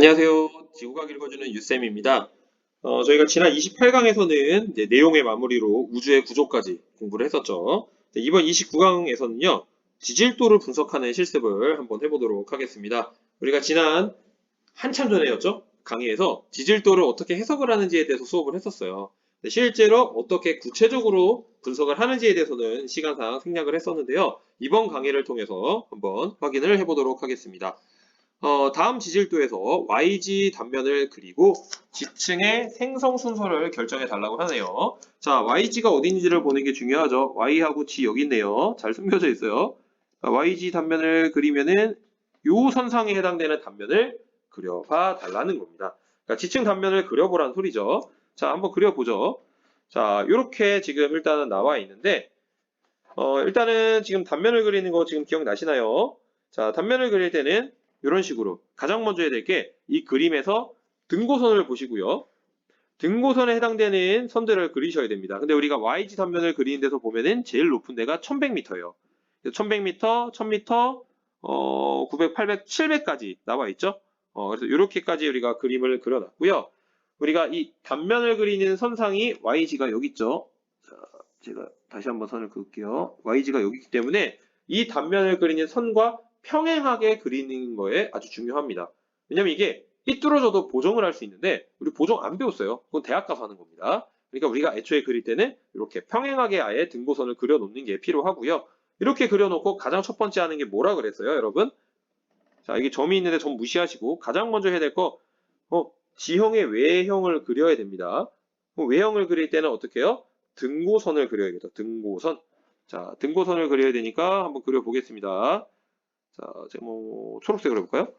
안녕하세요. 지구과학 읽어주는 유쌤입니다. 저희가 지난 28강에서는 이제 내용의 마무리로 우주의 구조까지 공부를 했었죠. 이번 29강에서는요, 지질도를 분석하는 실습을 한번 해보도록 하겠습니다. 우리가 지난 한참 전에였죠? 강의에서 지질도를 어떻게 해석을 하는지에 대해서 수업을 했었어요. 실제로 어떻게 구체적으로 분석을 하는지에 대해서는 시간상 생략을 했었는데요. 이번 강의를 통해서 한번 확인을 해보도록 하겠습니다. 다음 지질도에서 YG 단면을 그리고 지층의 생성 순서를 결정해 달라고 하네요. 자, YG가 어딘지를 보는 게 중요하죠. Y하고 G 여기 있네요. 잘 숨겨져 있어요. YG 단면을 그리면은 요 선상에 해당되는 단면을 그려봐 달라는 겁니다. 그러니까 지층 단면을 그려보라는 소리죠. 자, 한번 그려보죠. 자, 요렇게 지금 일단은 나와 있는데, 일단은 지금 단면을 그리는 거 지금 기억나시나요? 자, 단면을 그릴 때는 이런 식으로 가장 먼저 해야 될 게 이 그림에서 등고선을 보시고요. 등고선에 해당되는 선들을 그리셔야 됩니다. 근데 우리가 YG 단면을 그리는 데서 보면은 제일 높은 데가 1100m예요. 1100m, 1000m, 900, 800, 700까지 나와 있죠. 그래서 이렇게까지 우리가 그림을 그려놨고요. 우리가 이 단면을 그리는 선상이 YG가 여기 있죠. 자, 제가 다시 한번 선을 그을게요. YG가 여기 있기 때문에 이 단면을 그리는 선과 평행하게 그리는 거에 아주 중요합니다. 왜냐면 이게 삐뚤어져도 보정을 할 수 있는데 우리 보정 안 배웠어요. 그건 대학 가서 하는 겁니다. 그러니까 우리가 애초에 그릴 때는 이렇게 평행하게 아예 등고선을 그려놓는 게 필요하고요. 이렇게 그려놓고 가장 첫 번째 하는 게 뭐라 그랬어요, 여러분? 자, 이게 점이 있는데 점 무시하시고 가장 먼저 해야 될 거, 지형의 외형을 그려야 됩니다. 외형을 그릴 때는 어떻게 해요? 등고선을 그려야겠다. 등고선. 자, 등고선을 그려야 되니까 한번 그려보겠습니다. 자, 제가 초록색으로 해볼까요?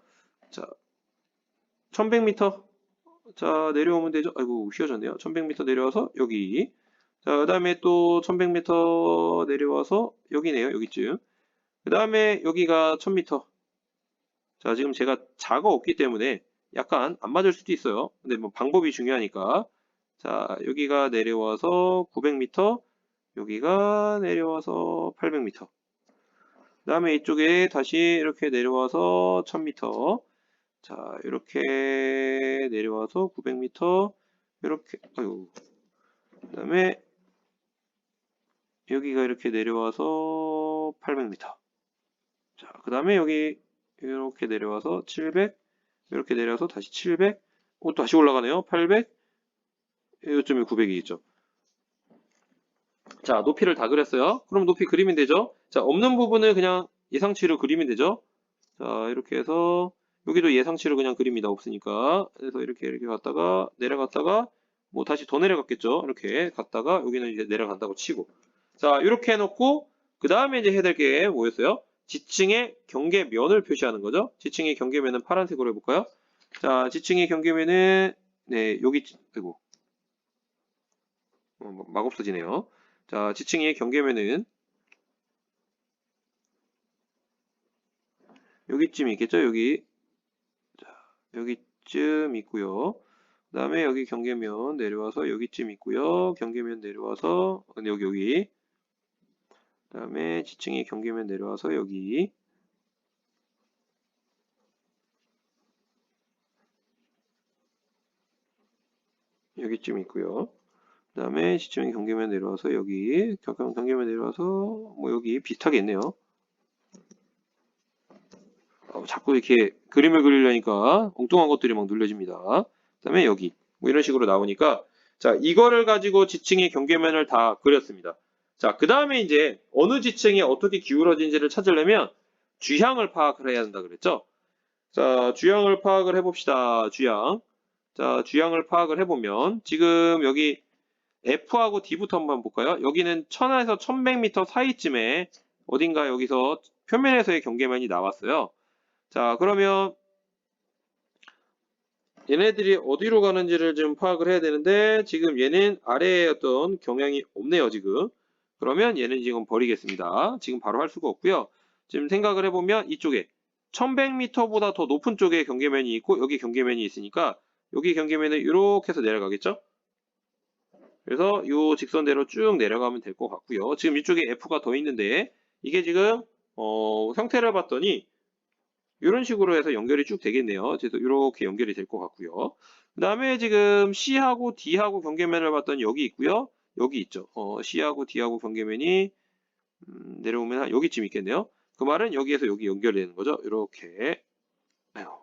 자, 1100m. 자, 내려오면 되죠? 아이고, 휘어졌네요. 1100m 내려와서 여기. 자, 그 다음에 또 1100m 내려와서 여기네요. 여기쯤. 그 다음에 여기가 1000m. 자, 지금 제가 자가 없기 때문에 약간 안 맞을 수도 있어요. 근데 뭐 방법이 중요하니까. 자, 여기가 내려와서 900m. 여기가 내려와서 800m. 그 다음에 이쪽에 다시 이렇게 내려와서 1000m. 자, 이렇게 내려와서 900m. 이렇게, 아유. 그 다음에 여기가 이렇게 내려와서 800m. 자, 그 다음에 여기 이렇게 내려와서 700. 이렇게 내려와서 다시 700. 다시 올라가네요. 800. 이쯤에 900이 있죠. 자, 높이를 다 그렸어요. 그럼 높이 그리면 되죠. 자, 없는 부분을 그냥 예상치로 그리면 되죠. 자, 이렇게 해서 여기도 예상치로 그냥 그립니다. 없으니까. 그래서 이렇게 갔다가 내려갔다가 뭐 다시 더 내려갔겠죠. 이렇게 갔다가 여기는 이제 내려간다고 치고. 자, 이렇게 해놓고 그 다음에 이제 해야 될 게 뭐였어요? 지층의 경계면을 표시하는 거죠. 지층의 경계면은 파란색으로 해볼까요? 자, 지층의 경계면은 네, 여기 아이고 막 없어지네요. 자, 지층의 경계면은 여기쯤 있겠죠? 여기. 자, 여기쯤 있고요. 그 다음에 여기 경계면 내려와서 여기쯤 있고요. 경계면 내려와서 여기. 그 다음에 지층의 경계면 내려와서 여기. 여기쯤 있고요. 그 다음에 지층의 경계면 내려와서 여기. 경계면 내려와서 뭐 여기 비슷하게 있네요. 자꾸 이렇게 그림을 그리려니까 엉뚱한 것들이 막 눌려집니다. 그 다음에 여기 뭐 이런 식으로 나오니까 자, 이거를 가지고 지층의 경계면을 다 그렸습니다. 자, 그 다음에 이제 어느 지층이 어떻게 기울어진지를 찾으려면 주향을 파악을 해야 한다 그랬죠. 자, 주향을 파악을 해봅시다. 주향. 자, 주향을 파악을 해보면 지금 여기 F하고 D부터 한번 볼까요? 여기는 1000에서 1100m 사이쯤에 어딘가 여기서 표면에서의 경계면이 나왔어요. 자, 그러면 얘네들이 어디로 가는지를 좀 파악을 해야 되는데 지금 얘는 아래에 어떤 경향이 없네요, 지금. 그러면 얘는 지금 버리겠습니다. 지금 바로 할 수가 없고요. 지금 생각을 해보면 이쪽에 1100m보다 더 높은 쪽에 경계면이 있고 여기 경계면이 있으니까 여기 경계면은 이렇게 해서 내려가겠죠? 그래서 이 직선대로 쭉 내려가면 될 것 같고요. 지금 이쪽에 F가 더 있는데 이게 지금 형태를 봤더니 이런 식으로 해서 연결이 쭉 되겠네요. 그래서 이렇게 연결이 될 것 같고요. 그 다음에 지금 C하고 D하고 경계면을 봤더니 여기 있고요. 여기 있죠. C하고 D하고 경계면이 내려오면 한 여기쯤 있겠네요. 그 말은 여기에서 여기 연결되는 거죠. 이렇게.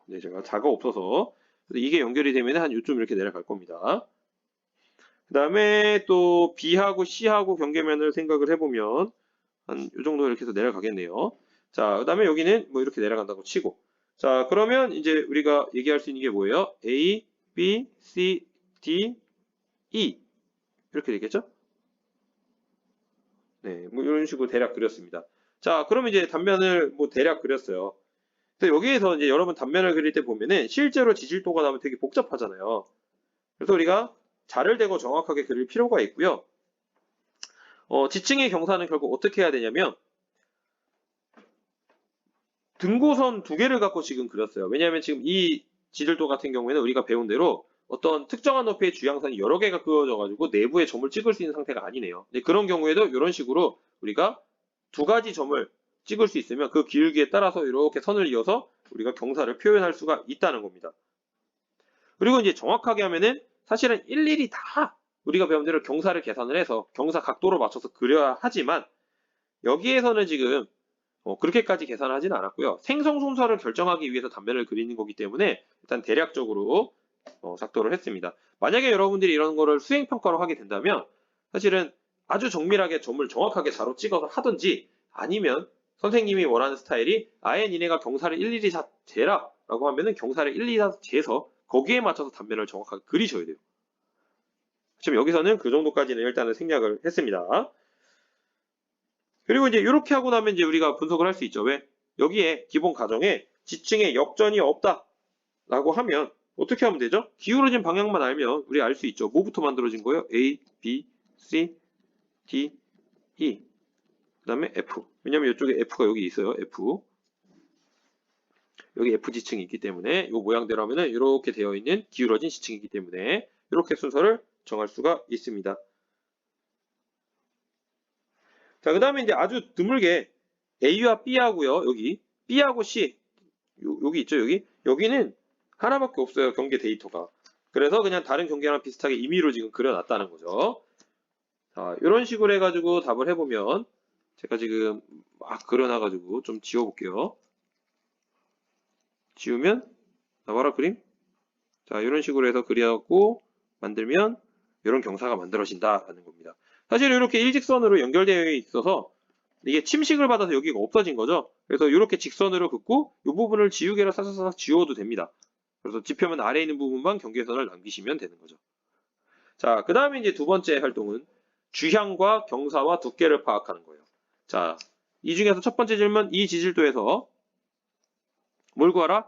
네, 제가 자가 없어서 이게 연결이 되면 한 요쯤 이렇게 내려갈 겁니다. 그 다음에 또 B하고 C하고 경계면을 생각을 해보면 한 요 정도 이렇게 해서 내려가겠네요. 자, 그 다음에 여기는 뭐 이렇게 내려간다고 치고. 자, 그러면 이제 우리가 얘기할 수 있는 게 뭐예요? A, B, C, D, E. 이렇게 되겠죠? 네, 뭐 이런 식으로 대략 그렸습니다. 자, 그러면 이제 단면을 뭐 대략 그렸어요. 그래서 여기에서 이제 여러분 단면을 그릴 때 보면은 실제로 지질도가 나면 되게 복잡하잖아요. 그래서 우리가 자를 대고 정확하게 그릴 필요가 있고요. 지층의 경사는 결국 어떻게 해야 되냐면 등고선 두 개를 갖고 지금 그렸어요. 왜냐하면 지금 이 지질도 같은 경우에는 우리가 배운 대로 어떤 특정한 높이의 주양선이 여러 개가 그어져가지고 내부에 점을 찍을 수 있는 상태가 아니네요. 근데 그런 경우에도 이런 식으로 우리가 두 가지 점을 찍을 수 있으면 그 기울기에 따라서 이렇게 선을 이어서 우리가 경사를 표현할 수가 있다는 겁니다. 그리고 이제 정확하게 하면은 사실은 일일이 다 우리가 배운 대로 경사를 계산을 해서 경사 각도로 맞춰서 그려야 하지만 여기에서는 지금 그렇게까지 계산을 하지는 않았고요. 생성 순서를 결정하기 위해서 단면을 그리는 거기 때문에 일단 대략적으로 작도를 했습니다. 만약에 여러분들이 이런 거를 수행평가로 하게 된다면 사실은 아주 정밀하게 점을 정확하게 자로 찍어서 하든지 아니면 선생님이 원하는 스타일이 아예 니네가 경사를 일일이 다 재라 라고 하면은 경사를 일일이 다 재서 거기에 맞춰서 단면을 정확하게 그리셔야 돼요. 지금 여기서는 그 정도까지는 일단은 생략을 했습니다. 그리고 이제 이렇게 하고 나면 이제 우리가 분석을 할 수 있죠. 왜? 여기에 기본 가정에 지층에 역전이 없다 라고 하면 어떻게 하면 되죠? 기울어진 방향만 알면 우리 알 수 있죠. 뭐부터 만들어진 거예요? A, B, C, D, E 그 다음에 F. 왜냐면 이쪽에 F가 여기 있어요. F. 여기 F 지층이 있기 때문에 이 모양대로 하면은 이렇게 되어 있는 기울어진 지층이기 때문에 이렇게 순서를 정할 수가 있습니다. 자, 그 다음에 이제 아주 드물게 A와 B하고요. 여기 B하고 C 여기 있죠. 여기는 하나밖에 없어요. 경계 데이터가. 그래서 그냥 다른 경계랑 비슷하게 임의로 지금 그려놨다는 거죠. 자, 이런 식으로 해가지고 답을 해보면 제가 지금 막 그려놔가지고 좀 지워볼게요. 지우면 나와라 그림. 자, 이런 식으로 해서 그려갖고 만들면 이런 경사가 만들어진다라는 겁니다. 사실 이렇게 일직선으로 연결되어 있어서 이게 침식을 받아서 여기가 없어진 거죠. 그래서 이렇게 직선으로 긋고 이 부분을 지우개로 사사삭 지워도 됩니다. 그래서 지표면 아래에 있는 부분만 경계선을 남기시면 되는 거죠. 자, 그 다음에 이제 두 번째 활동은 주향과 경사와 두께를 파악하는 거예요. 자, 이 중에서 첫 번째 질문, 이 지질도에서 뭘 구하라?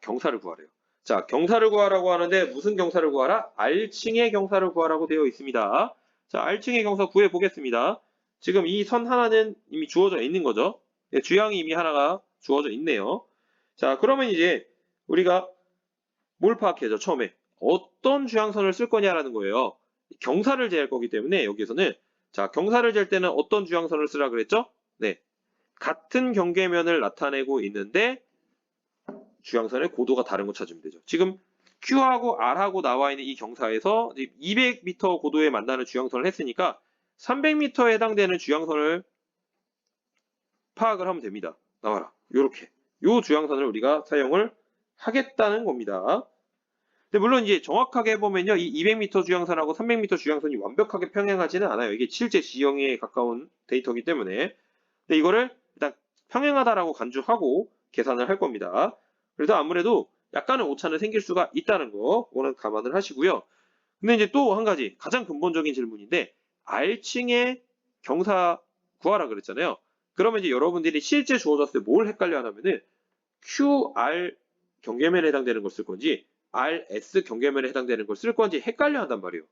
경사를 구하래요. 자, 경사를 구하라고 하는데 무슨 경사를 구하라? R층의 경사를 구하라고 되어 있습니다. 자, R층의 경사 구해 보겠습니다. 지금 이 선 하나는 이미 주어져 있는 거죠. 네, 주향이 이미 하나가 주어져 있네요. 자, 그러면 이제 우리가 뭘 파악해야죠? 처음에 어떤 주향선을 쓸 거냐라는 거예요. 경사를 재할 거기 때문에 여기서는 자, 경사를 잴 때는 어떤 주향선을 쓰라 그랬죠? 네, 같은 경계면을 나타내고 있는데 주향선의 고도가 다른 거 찾으면 되죠. 지금 Q하고 R하고 나와 있는 이 경사에서 200m 고도에 만나는 주향선을 했으니까 300m에 해당되는 주향선을 파악을 하면 됩니다. 나와라. 요렇게. 요 주향선을 우리가 사용을 하겠다는 겁니다. 근데 물론 이제 정확하게 해보면요. 이 200m 주향선하고 300m 주향선이 완벽하게 평행하지는 않아요. 이게 실제 지형에 가까운 데이터이기 때문에. 근데 이거를 일단 평행하다라고 간주하고 계산을 할 겁니다. 그래서 아무래도 약간의 오차는 생길 수가 있다는 거, 그거는 감안을 하시고요. 근데 이제 또 한 가지 가장 근본적인 질문인데 R층의 경사 구하라 그랬잖아요. 그러면 이제 여러분들이 실제 주어졌을 때 뭘 헷갈려 하냐면은 QR 경계면에 해당되는 걸 쓸 건지 RS 경계면에 해당되는 걸 쓸 건지 헷갈려 한단 말이에요.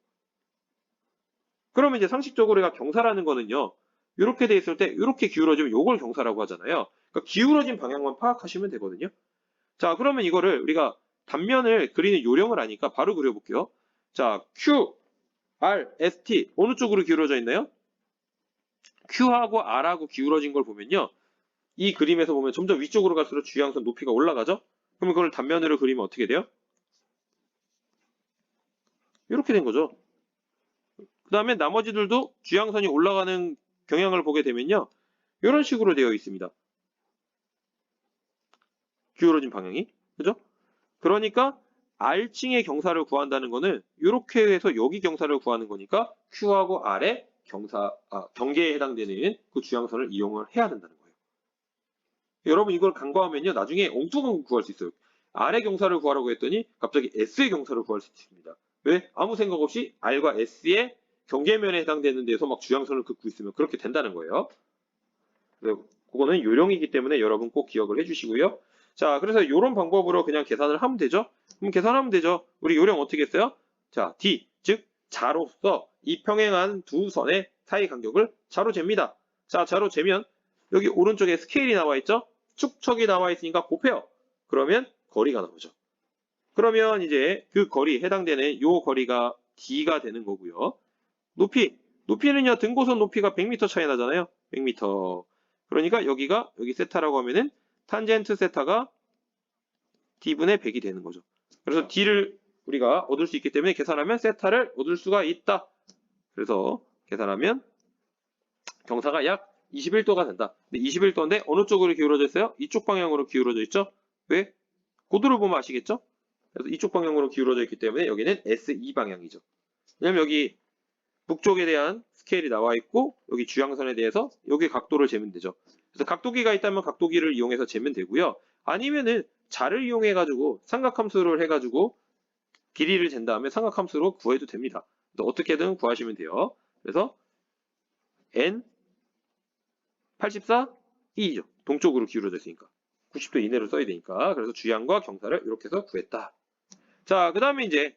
그러면 이제 상식적으로 우리가 경사라는 거는요. 이렇게 돼 있을 때 이렇게 기울어지면 이걸 경사라고 하잖아요. 그러니까 기울어진 방향만 파악하시면 되거든요. 자, 그러면 이거를 우리가 단면을 그리는 요령을 아니까 바로 그려볼게요. 자, Q, R, S, T 어느 쪽으로 기울어져 있나요? Q하고 R하고 기울어진 걸 보면요. 이 그림에서 보면 점점 위쪽으로 갈수록 주양선 높이가 올라가죠? 그러면 그걸 단면으로 그리면 어떻게 돼요? 이렇게 된 거죠. 그 다음에 나머지들도 주양선이 올라가는 경향을 보게 되면요. 이런 식으로 되어 있습니다. 기울어진 방향이. 그죠? 그러니까 R층의 경사를 구한다는 거는 이렇게 해서 여기 경사를 구하는 거니까 Q하고 R의 경계에 해당되는 그 주양선을 이용을 해야 된다는 거예요. 여러분 이걸 간과하면요. 나중에 엉뚱한 거 구할 수 있어요. R의 경사를 구하라고 했더니 갑자기 S의 경사를 구할 수 있습니다. 왜? 아무 생각 없이 R과 S의 경계면에 해당되는 데서 막 주양선을 긋고 있으면 그렇게 된다는 거예요. 그거는 요령이기 때문에 여러분 꼭 기억을 해주시고요. 자, 그래서 이런 방법으로 그냥 계산을 하면 되죠. 그럼 계산하면 되죠. 우리 요령 어떻게 했어요? 자, D, 즉 자로서 이 평행한 두 선의 사이 간격을 자로 잽니다. 자, 자로 재면 여기 오른쪽에 스케일이 나와 있죠? 축척이 나와 있으니까 곱해요. 그러면 거리가 나오죠. 그러면 이제 그 거리, 해당되는 요 거리가 D가 되는 거고요. 높이는요, 등고선 높이가 100m 차이 나잖아요. 100m. 그러니까 여기 세타라고 하면은 탄젠트 세타가 D분의 100이 되는 거죠. 그래서 D를 우리가 얻을 수 있기 때문에 계산하면 세타를 얻을 수가 있다. 그래서 계산하면 경사가 약 21도가 된다. 근데 21도인데 어느 쪽으로 기울어져 있어요? 이쪽 방향으로 기울어져 있죠? 왜? 고도를 보면 아시겠죠? 그래서 이쪽 방향으로 기울어져 있기 때문에 여기는 SE 방향이죠. 왜냐면 여기 북쪽에 대한 스케일이 나와 있고 여기 주양선에 대해서 여기 각도를 재면 되죠. 그래서 각도기가 있다면 각도기를 이용해서 재면 되고요. 아니면은 자를 이용해 가지고 삼각함수를 해 가지고 길이를 잰 다음에 삼각함수로 구해도 됩니다. 어떻게든 구하시면 돼요. 그래서 n 84 2죠. 동쪽으로 기울어져 있으니까 90도 이내로 써야 되니까. 그래서 주양과 경사를 이렇게 해서 구했다. 자, 그 다음에 이제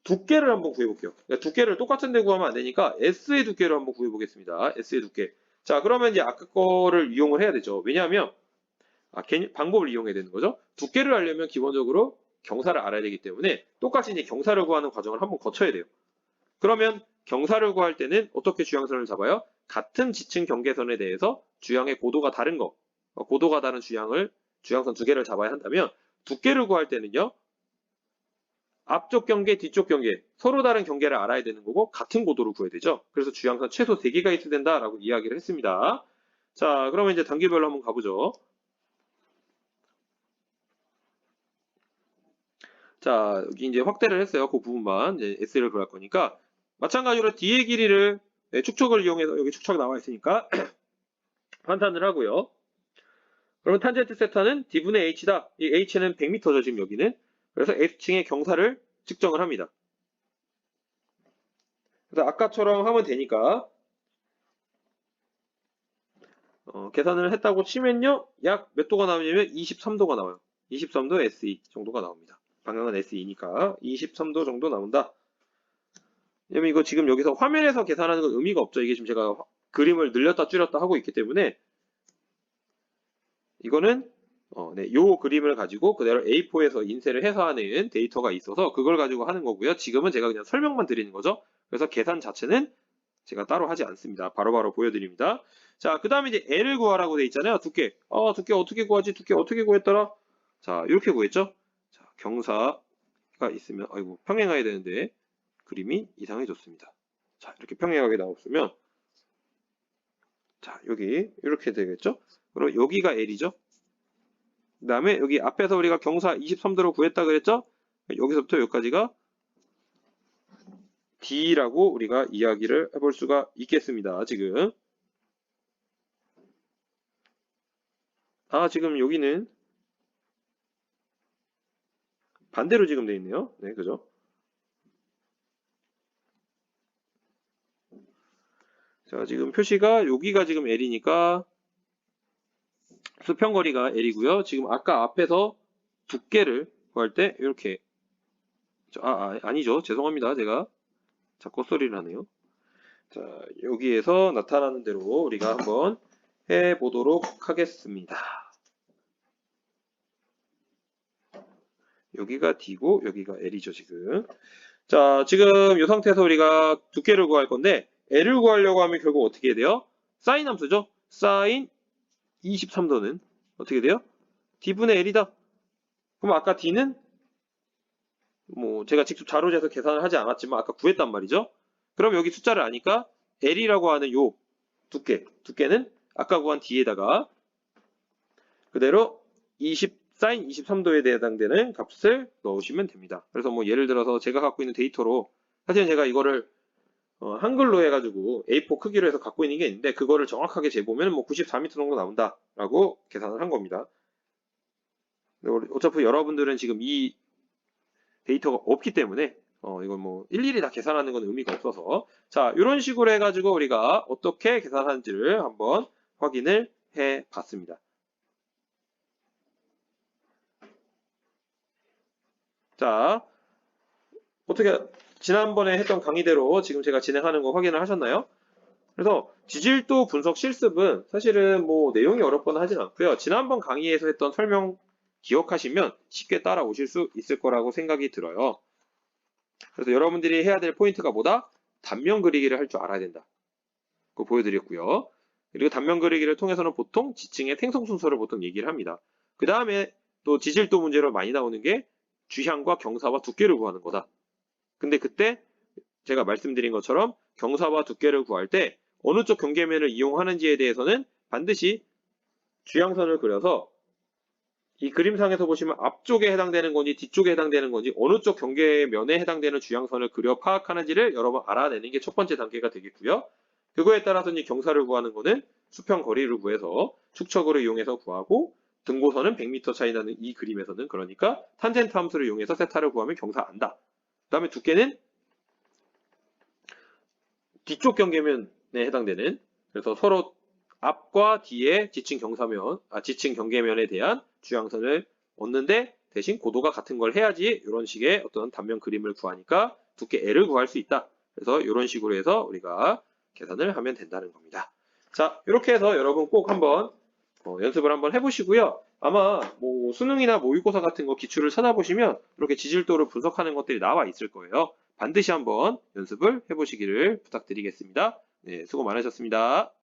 두께를 한번 구해볼게요. 그러니까 두께를 똑같은 데 구하면 안 되니까 S의 두께를 한번 구해보겠습니다. S의 두께. 자, 그러면 이제 아까 거를 이용을 해야 되죠. 왜냐하면 방법을 이용해야 되는 거죠. 두께를 알려면 기본적으로 경사를 알아야 되기 때문에 똑같이 이제 경사를 구하는 과정을 한번 거쳐야 돼요. 그러면 경사를 구할 때는 어떻게 주양선을 잡아요? 같은 지층 경계선에 대해서 주양의 고도가 다른 거, 고도가 다른 주양선 두 개를 잡아야 한다면 두께를 구할 때는요. 앞쪽 경계, 뒤쪽 경계, 서로 다른 경계를 알아야 되는 거고 같은 고도로 구해야 되죠. 그래서 주양선 최소 3개가 있어야 된다라고 이야기를 했습니다. 자, 그러면 이제 단계별로 한번 가보죠. 자, 여기 이제 확대를 했어요. 그 부분만 이제 S를 구할 거니까 마찬가지로 D의 길이를 축척을 이용해서 여기 축척 나와 있으니까 환산을 하고요. 그러면 탄젠트 세타는 D분의 H다. 이 H는 100m죠, 지금 여기는. 그래서 X층의 경사를 측정을 합니다. 그래서 아까처럼 하면 되니까 계산을 했다고 치면요. 약 몇 도가 나오냐면 23도가 나와요. 23도 SE 정도가 나옵니다. 방향은 SE니까 23도 정도 나온다. 왜냐면 이거 지금 여기서 화면에서 계산하는 건 의미가 없죠. 이게 지금 제가 그림을 늘렸다 줄였다 하고 있기 때문에 이거는 요 그림을 가지고 그대로 A4에서 인쇄를 해서 하는 데이터가 있어서 그걸 가지고 하는 거고요. 지금은 제가 그냥 설명만 드리는 거죠. 그래서 계산 자체는 제가 따로 하지 않습니다. 바로바로 보여드립니다. 자, 그 다음에 이제 L을 구하라고 돼 있잖아요. 두께. 두께 어떻게 구하지? 두께 어떻게 구했더라? 자, 이렇게 구했죠? 자, 경사가 있으면, 아이고, 평행해야 되는데, 그림이 이상해졌습니다. 자, 이렇게 평행하게 나왔으면, 자, 여기, 이렇게 되겠죠? 그럼 여기가 L이죠? 그 다음에 여기 앞에서 우리가 경사 23도로 구했다 그랬죠? 여기서부터 여기까지가 D라고 우리가 이야기를 해볼 수가 있겠습니다. 지금. 지금 여기는 반대로 지금 돼 있네요. 네, 그죠? 자, 지금 표시가 여기가 지금 L이니까 수평거리가 L이고요. 지금 아까 앞에서 두께를 구할 때 이렇게 아니죠. 죄송합니다. 제가 자꾸 헛소리를 하네요. 자, 여기에서 나타나는 대로 우리가 한번 해보도록 하겠습니다. 여기가 D고 여기가 L이죠, 지금. 자, 지금 이 상태에서 우리가 두께를 구할 건데 L을 구하려고 하면 결국 어떻게 해야 돼요? 사인 함수죠? 사인 23도는 어떻게 돼요? D분의 L이다. 그럼 아까 D는 뭐 제가 직접 자로 재서 계산을 하지 않았지만 아까 구했단 말이죠. 그럼 여기 숫자를 아니까 L이라고 하는 요 두께는 아까 구한 D에다가 그대로 sin 23도에 해당되는 값을 넣으시면 됩니다. 그래서 뭐 예를 들어서 제가 갖고 있는 데이터로 사실은 제가 이거를 한글로 해가지고 A4 크기로 해서 갖고 있는 게 있는데 그거를 정확하게 재보면 뭐 94m 정도 나온다라고 계산을 한 겁니다. 어차피 여러분들은 지금 이 데이터가 없기 때문에 이건 뭐 일일이 다 계산하는 건 의미가 없어서 자 이런 식으로 해가지고 우리가 어떻게 계산하는지를 한번 확인을 해 봤습니다. 자 어떻게 지난번에 했던 강의대로 지금 제가 진행하는 거 확인을 하셨나요? 그래서 지질도 분석 실습은 사실은 뭐 내용이 어렵거나 하진 않고요. 지난번 강의에서 했던 설명 기억하시면 쉽게 따라오실 수 있을 거라고 생각이 들어요. 그래서 여러분들이 해야 될 포인트가 뭐다? 단면 그리기를 할 줄 알아야 된다. 그거 보여드렸고요. 그리고 단면 그리기를 통해서는 보통 지층의 생성 순서를 보통 얘기를 합니다. 그 다음에 또 지질도 문제로 많이 나오는 게 주향과 경사와 두께를 구하는 거다. 근데 그때 제가 말씀드린 것처럼 경사와 두께를 구할 때 어느 쪽 경계면을 이용하는지에 대해서는 반드시 주향선을 그려서 이 그림상에서 보시면 앞쪽에 해당되는 건지 뒤쪽에 해당되는 건지 어느 쪽 경계면에 해당되는 주향선을 그려 파악하는지를 여러분 알아내는 게 첫 번째 단계가 되겠고요. 그거에 따라서 이 경사를 구하는 거는 수평 거리를 구해서 축척으로 이용해서 구하고 등고선은 100m 차이 나는 이 그림에서는 그러니까 탄젠트 함수를 이용해서 세타를 구하면 경사 안다. 그 다음에 두께는 뒤쪽 경계면에 해당되는 그래서 서로 앞과 뒤에 지층 경계면에 대한 주향선을 얻는데 대신 고도가 같은 걸 해야지 이런 식의 어떤 단면 그림을 구하니까 두께 L을 구할 수 있다. 그래서 이런 식으로 해서 우리가 계산을 하면 된다는 겁니다. 자, 이렇게 해서 여러분 꼭 한번 연습을 한번 해보시고요. 아마 뭐 수능이나 모의고사 같은 거 기출을 찾아보시면 이렇게 지질도를 분석하는 것들이 나와 있을 거예요. 반드시 한번 연습을 해보시기를 부탁드리겠습니다. 네, 수고 많으셨습니다.